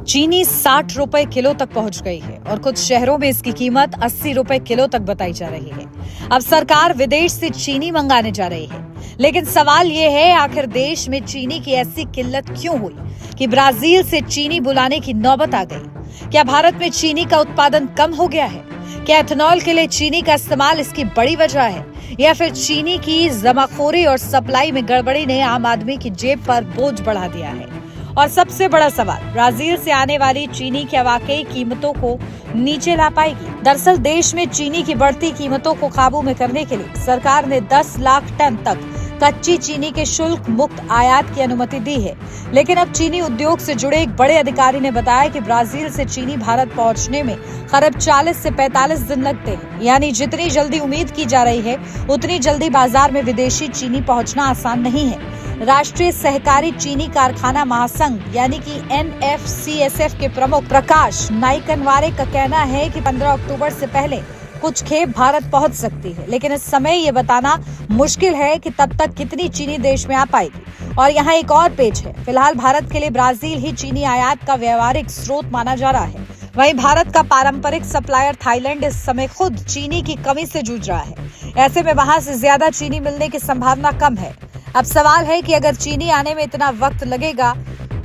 चीनी 60 रुपए किलो तक पहुंच गई है और कुछ शहरों में इसकी कीमत 80 रुपए किलो तक बताई जा रही है। अब सरकार विदेश से चीनी मंगाने जा रही है, लेकिन सवाल ये है आखिर देश में चीनी की ऐसी किल्लत क्यों हुई कि ब्राजील से चीनी बुलाने की नौबत आ गई। क्या भारत में चीनी का उत्पादन कम हो गया है? क्या एथेनॉल के लिए चीनी का इस्तेमाल इसकी बड़ी वजह है, या फिर चीनी की जमाखोरी और सप्लाई में गड़बड़ी ने आम आदमी की जेब पर बोझ बढ़ा दिया है? और सबसे बड़ा सवाल, ब्राजील से आने वाली चीनी क्या वाकई कीमतों को नीचे ला पाएगी? दरअसल देश में चीनी की बढ़ती कीमतों को काबू में करने के लिए सरकार ने 10 लाख टन तक कच्ची चीनी के शुल्क मुक्त आयात की अनुमति दी है। लेकिन अब चीनी उद्योग से जुड़े एक बड़े अधिकारी ने बताया कि ब्राजील से चीनी भारत पहुंचने में करीब 40 से 45 दिन लगते हैं। यानी जितनी जल्दी उम्मीद की जा रही है, उतनी जल्दी बाजार में विदेशी चीनी पहुंचना आसान नहीं है। राष्ट्रीय सहकारी चीनी कारखाना महासंघ यानी कि NFCSF के प्रमुख प्रकाश नाइकनवारे का कहना है कि 15 अक्टूबर से पहले कुछ खेप भारत पहुंच सकती है, लेकिन इस समय ये बताना मुश्किल है कि तब तक कितनी चीनी देश में आ पाएगी। और यहाँ एक और पेच है, फिलहाल भारत के लिए ब्राजील ही चीनी आयात का व्यवहारिक स्रोत माना जा रहा है। वहीं भारत का पारंपरिक सप्लायर थाईलैंड इस समय खुद चीनी की कमी से जूझ रहा है। ऐसे में वहां से ज्यादा चीनी मिलने की संभावना कम है। अब सवाल है कि अगर चीनी आने में इतना वक्त लगेगा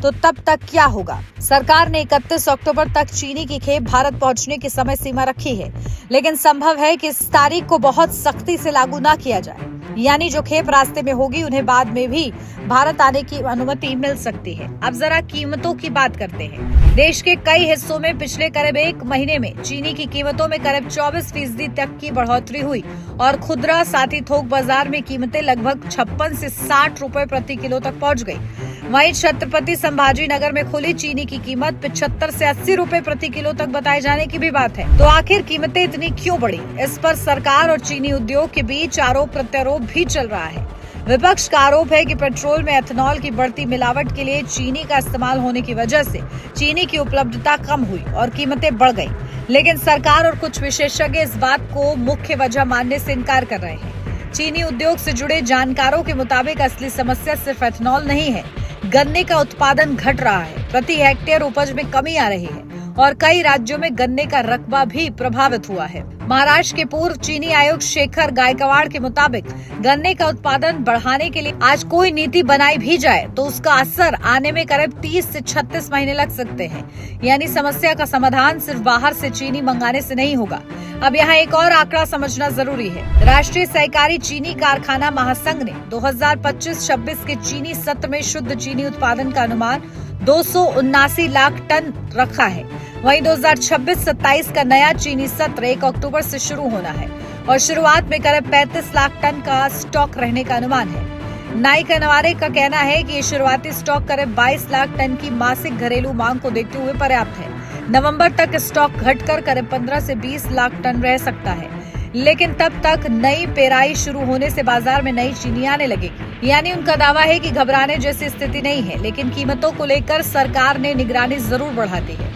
तो तब तक क्या होगा? सरकार ने 31 अक्टूबर तक चीनी की खेप भारत पहुंचने की समय सीमा रखी है, लेकिन संभव है कि इस तारीख को बहुत सख्ती से लागू ना किया जाए। यानी जो खेप रास्ते में होगी उन्हें बाद में भी भारत आने की अनुमति मिल सकती है। अब जरा कीमतों की बात करते हैं। देश के कई हिस्सों में पिछले करीब एक महीने में चीनी की कीमतों में करीब 24% तक की बढ़ोतरी हुई और खुदरा साथ ही थोक बाजार में कीमतें लगभग 56 से 60 रुपए प्रति किलो तक पहुंच गई। वहीं छत्रपति संभाजी नगर में खुली चीनी की कीमत 75 से 80 रुपए प्रति किलो तक बताए जाने की भी बात है। तो आखिर कीमतें इतनी क्यों बढ़ी? इस पर सरकार और चीनी उद्योग के बीच आरोप प्रत्यारोप भी चल रहा है। विपक्ष का आरोप है कि पेट्रोल में एथेनॉल की बढ़ती मिलावट के लिए चीनी का इस्तेमाल होने की वजह से चीनी की उपलब्धता कम हुई और कीमतें बढ़ गईं। लेकिन सरकार और कुछ विशेषज्ञ इस बात को मुख्य वजह मानने से इनकार कर रहे हैं। चीनी उद्योग से जुड़े जानकारों के मुताबिक असली समस्या सिर्फ एथेनॉल नहीं है, गन्ने का उत्पादन घट रहा है, प्रति हेक्टेयर उपज में कमी आ रही है और कई राज्यों में गन्ने का रकबा भी प्रभावित हुआ है। महाराष्ट्र के पूर्व चीनी आयुक्त शेखर गायकवाड़ के मुताबिक गन्ने का उत्पादन बढ़ाने के लिए आज कोई नीति बनाई भी जाए तो उसका असर आने में करीब 30 से 36 महीने लग सकते हैं। यानी समस्या का समाधान सिर्फ बाहर से चीनी मंगाने से नहीं होगा। अब यहाँ एक और आंकड़ा समझना जरूरी है। राष्ट्रीय सहकारी चीनी कारखाना महासंघ ने 2025-26 के चीनी सत्र में शुद्ध चीनी उत्पादन का अनुमान 279 लाख टन रखा है। वहीं 2026-27 का नया चीनी सत्र 1 अक्टूबर से शुरू होना है और शुरुआत में करीब 35 लाख टन का स्टॉक रहने का अनुमान है। नाइकनवारे का कहना है कि ये शुरुआती स्टॉक करीब 22 लाख टन की मासिक घरेलू मांग को देखते हुए पर्याप्त है। नवंबर तक स्टॉक घटकर करीब 15 से 20 लाख टन रह सकता है, लेकिन तब तक नई पेराई शुरू होने से बाजार में नई चीनी आने लगेगी। यानी उनका दावा है कि घबराने जैसी स्थिति नहीं है, लेकिन कीमतों को लेकर सरकार ने निगरानी जरूर बढ़ा दी है।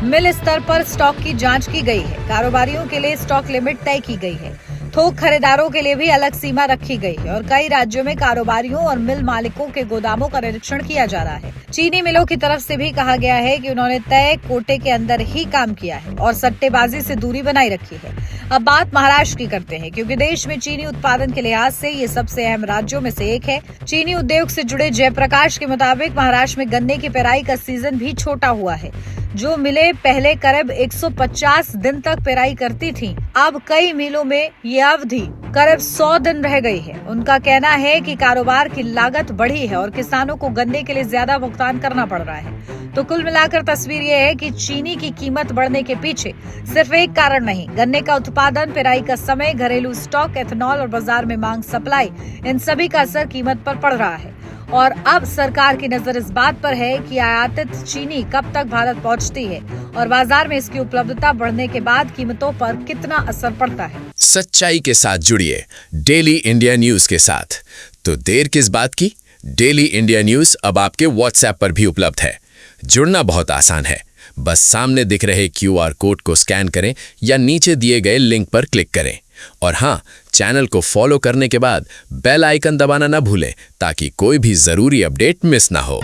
मिल स्तर पर स्टॉक की जांच की गई है, कारोबारियों के लिए स्टॉक लिमिट तय की गई है, थोक खरीदारों के लिए भी अलग सीमा रखी गई है और कई राज्यों में कारोबारियों और मिल मालिकों के गोदामों का निरीक्षण किया जा रहा है। चीनी मिलों की तरफ से भी कहा गया है कि उन्होंने तय कोटे के अंदर ही काम किया है और सट्टेबाजी से दूरी बनाई रखी है। अब बात महाराष्ट्र की करते हैं, क्योंकि देश में चीनी उत्पादन के लिहाज से ये सबसे अहम राज्यों में से एक है। चीनी उद्योग से जुड़े जयप्रकाश के मुताबिक महाराष्ट्र में गन्ने की पेराई का सीजन भी छोटा हुआ है। जो मिलें पहले करीब 150 दिन तक पेराई करती थीं, अब कई मिलों में ये अवधि करीब 100 दिन रह गई है। उनका कहना है कि कारोबार की लागत बढ़ी है और किसानों को गन्ने के लिए ज्यादा भुगतान करना पड़ रहा है। तो कुल मिलाकर तस्वीर ये है कि चीनी की कीमत बढ़ने के पीछे सिर्फ एक कारण नहीं, गन्ने का उत्पादन, पेराई का समय, घरेलू स्टॉक, एथेनॉल और बाजार में मांग, सप्लाई, इन सभी का असर कीमत पर पड़ रहा है। और अब सरकार की नजर इस बात पर है कि आयातित चीनी कब तक भारत पहुंचती है और बाजार में इसकी उपलब्धता बढ़ने के बाद कीमतों पर कितना असर पड़ता है। सच्चाई के साथ जुड़िए डेली इंडिया न्यूज के साथ। तो देर किस बात की? डेली इंडिया न्यूज अब आपके व्हाट्सएप पर भी उपलब्ध है। जुड़ना बहुत आसान है, बस सामने दिख रहे QR कोड को स्कैन करें या नीचे दिए गए लिंक पर क्लिक करें। और हाँ, चैनल को फॉलो करने के बाद बेल आइकन दबाना ना भूलें ताकि कोई भी जरूरी अपडेट मिस ना हो।